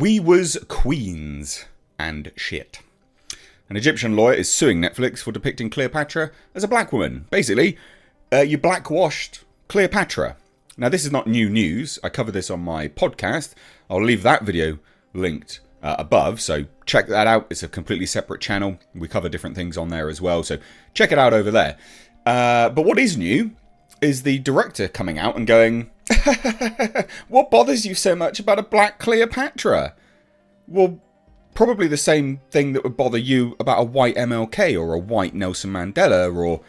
We was queens and shit. An Egyptian lawyer is suing Netflix for depicting Cleopatra as a black woman. Basically, you blackwashed Cleopatra. Now, this is not new news. I covered this on my podcast. I'll leave that video linked above, so check that out. It's a completely separate channel. We cover different things on there as well, so check it out over there. But what is new is the director coming out and going, what bothers you so much about a black Cleopatra? Well, probably the same thing that would bother you about a white MLK or a white Nelson Mandela or,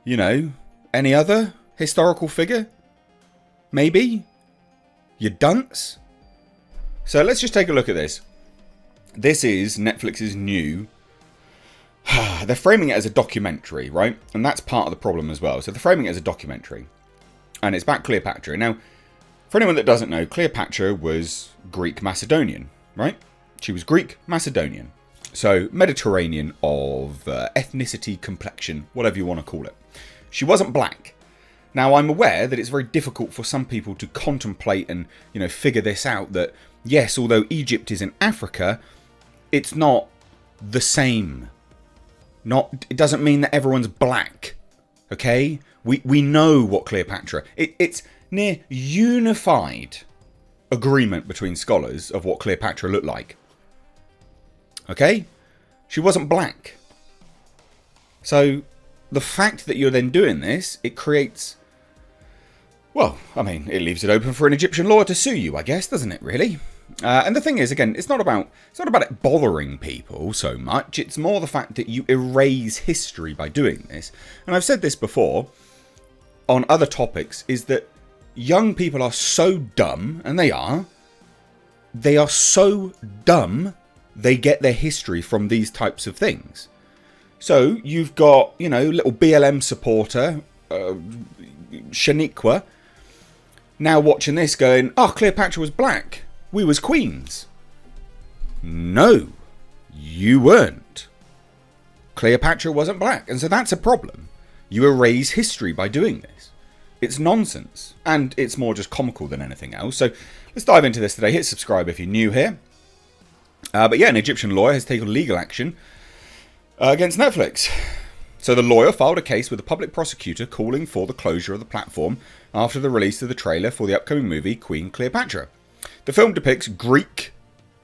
you know, any other historical figure. Maybe? You dunce? So let's just take a look at this. This is Netflix's new... They're framing it as a documentary, right? And that's part of the problem as well. So they're framing it as a documentary. And it's about Cleopatra. Now, for anyone that doesn't know, Cleopatra was Greek Macedonian, right? She was Greek Macedonian. So Mediterranean of ethnicity, complexion, whatever you want to call it. She wasn't black. Now, I'm aware that it's very difficult for some people to contemplate and, you know, figure this out. That, yes, although Egypt is in Africa, it's not the same. It doesn't mean that everyone's black. Okay? We know what Cleopatra... It's near unified agreement between scholars of what Cleopatra looked like. Okay? She wasn't black. So, the fact that you're then doing this, it creates... Well, I mean, it leaves it open for an Egyptian lawyer to sue you, I guess, doesn't it, really? And the thing is, again, it's not about it bothering people so much. It's more the fact that you erase history by doing this. And I've said this before on other topics, is that young people are so dumb, and they are so dumb, they get their history from these types of things. So you've got, you know, little BLM supporter, Shaniqua, now watching this going, oh, Cleopatra was black. We was queens. No, you weren't. Cleopatra wasn't black. And so that's a problem. You erase history by doing this. It's nonsense. And it's more just comical than anything else. So let's dive into this today. Hit subscribe if you're new here. But yeah, an Egyptian lawyer has taken legal action against Netflix. So the lawyer filed a case with the public prosecutor calling for the closure of the platform after the release of the trailer for the upcoming movie Queen Cleopatra. The film depicts Greek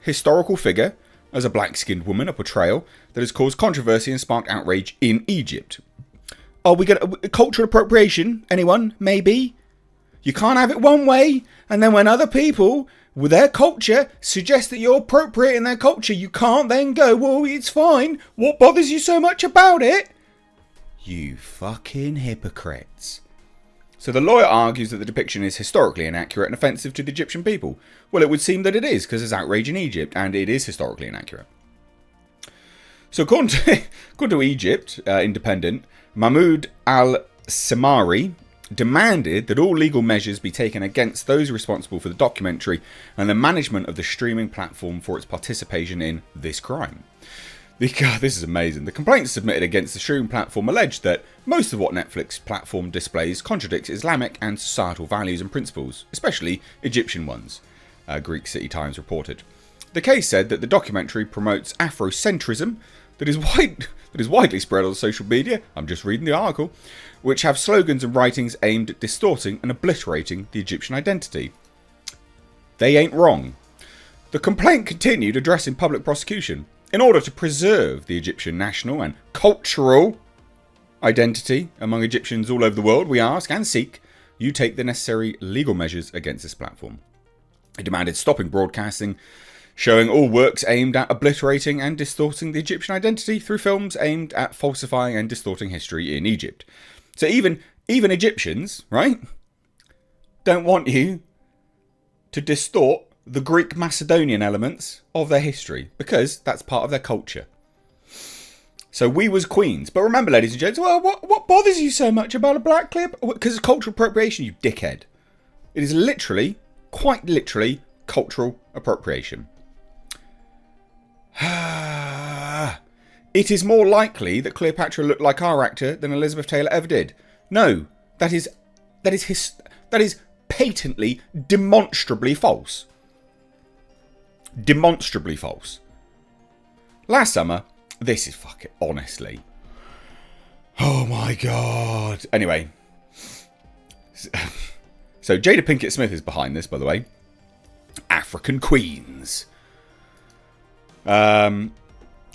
historical figure as a black-skinned woman, a portrayal that has caused controversy and sparked outrage in Egypt. Are we going to... cultural appropriation? Anyone? Maybe? You can't have it one way, and then when other people with their culture suggest that you're appropriating their culture, you can't then go, well, it's fine. What bothers you so much about it? You fucking hypocrites. So the lawyer argues that the depiction is historically inaccurate and offensive to the Egyptian people. Well, it would seem that it is, because there's outrage in Egypt, and it is historically inaccurate. So according to Egypt, Independent, Mahmoud al-Samari demanded that all legal measures be taken against those responsible for the documentary and the management of the streaming platform for its participation in this crime. God, this is amazing. The complaints submitted against the streaming platform alleged that most of what Netflix platform displays contradicts Islamic and societal values and principles, especially Egyptian ones, Greek City Times reported. The case said that the documentary promotes Afrocentrism that is widely spread on social media, I'm just reading the article, which have slogans and writings aimed at distorting and obliterating the Egyptian identity. They ain't wrong. The complaint continued, addressing public prosecution. In order to preserve the Egyptian national and cultural identity among Egyptians all over the world, we ask and seek you take the necessary legal measures against this platform. It demanded stopping broadcasting, showing all works aimed at obliterating and distorting the Egyptian identity through films aimed at falsifying and distorting history in Egypt. So even Egyptians, right, don't want you to distort the Greek Macedonian elements of their history, because that's part of their culture. So we was queens. But remember, ladies and gents, well, what bothers you so much about a black clip? Because it's cultural appropriation, you dickhead. It is literally, quite literally, cultural appropriation. It is more likely that Cleopatra looked like our actor than Elizabeth Taylor ever did. No, that is patently, demonstrably false. Demonstrably false. Last summer, this is fucking honestly. Oh my god. Anyway. So Jada Pinkett Smith is behind this, by the way. African Queens. So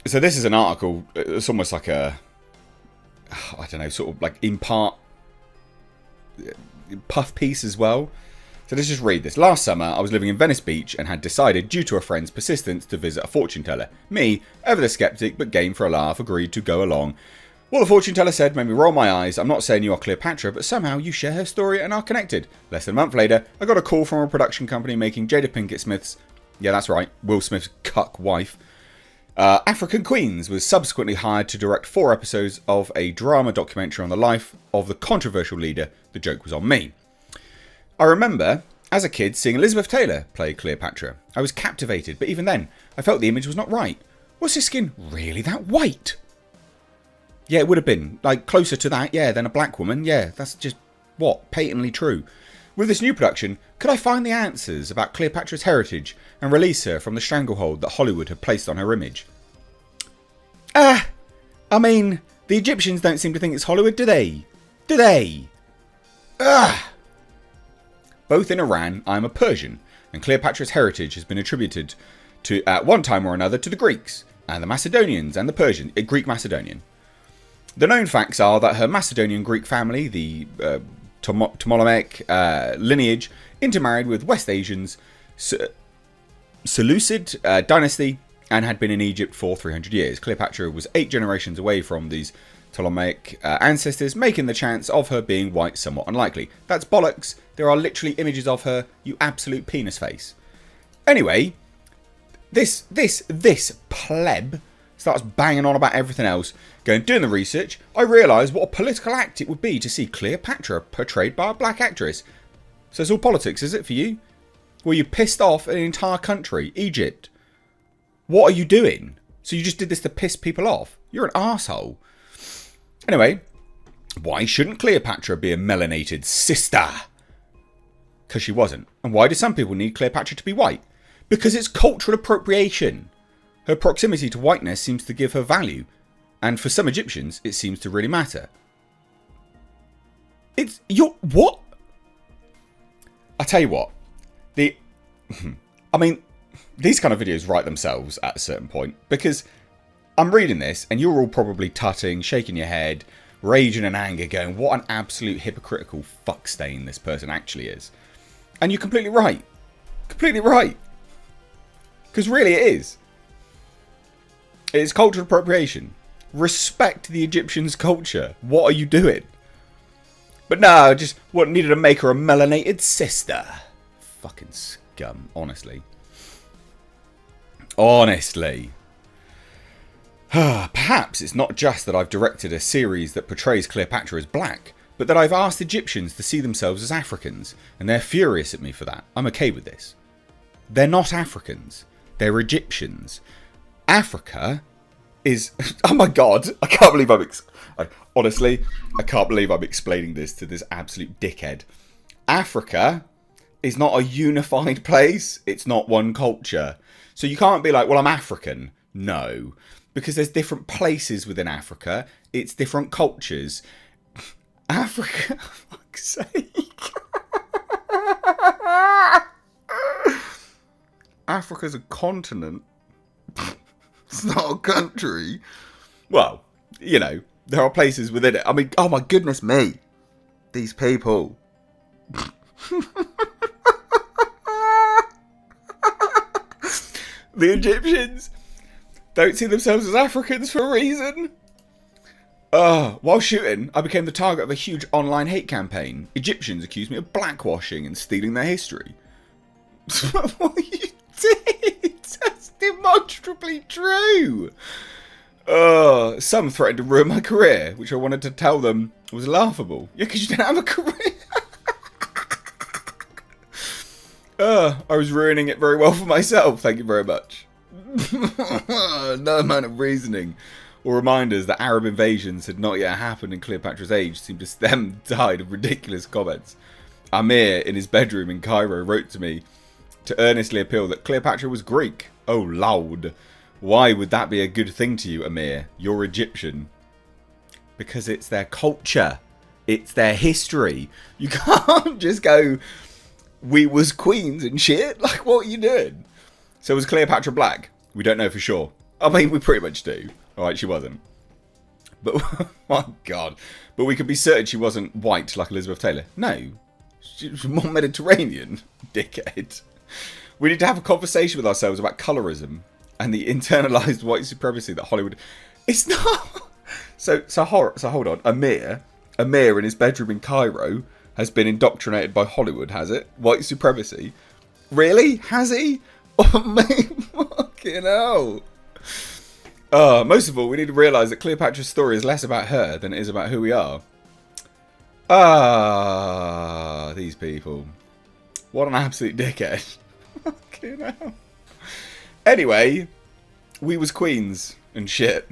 this is an article. It's almost like a, I don't know, sort of like in part puff piece as well. So let's just read this. Last summer, I was living in Venice Beach and had decided, due to a friend's persistence, to visit a fortune teller. Me, ever the skeptic but game for a laugh, agreed to go along. What the fortune teller said made me roll my eyes. I'm not saying you are Cleopatra, but somehow you share her story and are connected. Less than a month later, I got a call from a production company making Jada Pinkett Smith's, yeah, that's right, Will Smith's cuck wife, African Queens, was subsequently hired to direct 4 episodes of a drama documentary on the life of the controversial leader. The joke was on me. I remember, as a kid, seeing Elizabeth Taylor play Cleopatra. I was captivated, but even then, I felt the image was not right. Was his skin really that white? Yeah, it would have been. Like, closer to that, yeah, than a black woman. Yeah, that's just, what, patently true. With this new production, could I find the answers about Cleopatra's heritage and release her from the stranglehold that Hollywood had placed on her image? I mean, the Egyptians don't seem to think it's Hollywood, do they? Do they? Both in Iran, I am a Persian, and Cleopatra's heritage has been attributed to, at one time or another, to the Greeks, and the Macedonians, and the Persian, Greek Macedonian. The known facts are that her Macedonian Greek family, the Ptolemaic lineage, intermarried with West Asians, Seleucid dynasty, and had been in Egypt for 300 years. Cleopatra was 8 generations away from these Ptolemaic ancestors, making the chance of her being white somewhat unlikely. That's bollocks. There are literally images of her, you absolute penis face. Anyway, this pleb starts banging on about everything else. Doing the research, I realised what a political act it would be to see Cleopatra portrayed by a black actress. So it's all politics, is it, for you? Were you pissed off an entire country, Egypt? What are you doing? So you just did this to piss people off? You're an arsehole. Anyway, why shouldn't Cleopatra be a melanated sister? Because she wasn't. And why do some people need Cleopatra to be white? Because it's cultural appropriation. Her proximity to whiteness seems to give her value. And for some Egyptians, it seems to really matter. What? I tell you what. I mean, these kind of videos write themselves at a certain point. Because I'm reading this, and you're all probably tutting, shaking your head, raging in anger, going, what an absolute hypocritical fuckstain this person actually is. And you're completely right. Completely right. Because really it is. It's cultural appropriation. Respect the Egyptians' culture. What are you doing? But no, just needed to make her a melanated sister. Fucking scum, honestly. Honestly. Perhaps it's not just that I've directed a series that portrays Cleopatra as black, but that I've asked Egyptians to see themselves as Africans, and they're furious at me for that. I'm okay with this. They're not Africans. They're Egyptians. Africa is... Oh my god, I can't believe honestly, I can't believe I'm explaining this to this absolute dickhead. Africa is not a unified place. It's not one culture. So you can't be like, well, I'm African. No. Because there's different places within Africa. It's different cultures. Africa, for fuck's sake. Africa's a continent. It's not a country. Well, you know, there are places within it. I mean, oh my goodness me. These people. The Egyptians don't see themselves as Africans for a reason. While shooting, I became the target of a huge online hate campaign. Egyptians accused me of blackwashing and stealing their history. What you did? That's demonstrably true. Some threatened to ruin my career, which I wanted to tell them was laughable. Yeah, because you didn't have a career. I was ruining it very well for myself. Thank you very much. No amount of reasoning or reminders that Arab invasions had not yet happened in Cleopatra's age seemed to stem the tide of ridiculous comments. Amir, in his bedroom in Cairo, wrote to me to earnestly appeal that Cleopatra was Greek. Oh, Lord. Why would that be a good thing to you, Amir? You're Egyptian. Because it's their culture. It's their history. You can't just go, we was queens and shit. Like, what are you doing? So was Cleopatra black? We don't know for sure. I mean, we pretty much do. Alright, she wasn't. But, my God. But we could be certain she wasn't white like Elizabeth Taylor. No. She was more Mediterranean. Dickhead. We need to have a conversation with ourselves about colorism and the internalized white supremacy that Hollywood... It's not... So hold on. Amir in his bedroom in Cairo has been indoctrinated by Hollywood, has it? White supremacy. Really? Has he? Oh, mate, fucking hell. Most of all, we need to realise that Cleopatra's story is less about her than it is about who we are. These people. What an absolute dickhead. Fucking hell. Anyway, we was queens and shit.